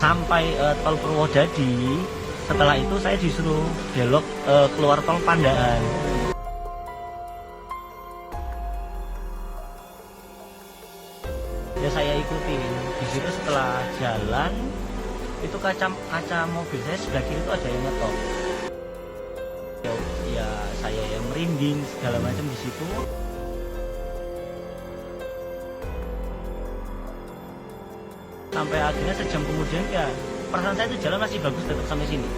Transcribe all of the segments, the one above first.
sampai tol Purwodadi. Setelah itu saya disuruh belok keluar tol Pandaan. Ya saya ikutin. Di situ setelah jalan itu kaca mobil saya sebelah kiri itu ada yang ngetop. Ya saya yang merinding segala macam di situ. Sampai akhirnya sejam kemudian ya perasaan saya itu jalan masih bagus tetap sampai sini.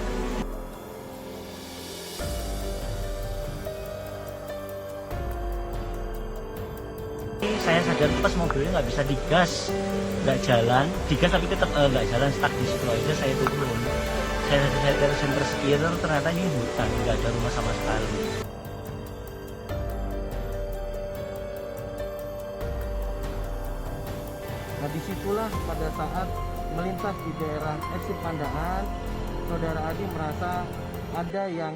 Saya sadar pas mobilnya nggak bisa digas, nggak jalan, digas tapi tetap nggak jalan, stuck di situ aja. Saya turun, saya dari center sekitar ternyata ini hutan, nggak ada rumah sama sekali. Nah disitulah pada saat melintas di daerah exit Pandaan, saudara Adi merasa ada yang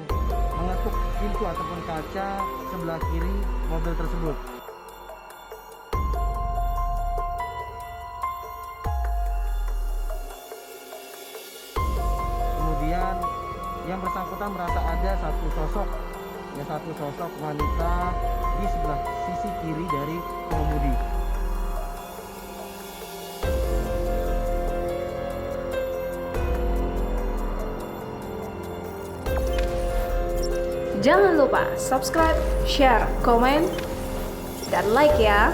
mengetuk pintu ataupun kaca sebelah kiri mobil tersebut. Kemudian yang bersangkutan merasa ada satu sosok wanita di sebelah sisi kiri dari pengemudi. Jangan lupa subscribe, share, komen, dan like ya.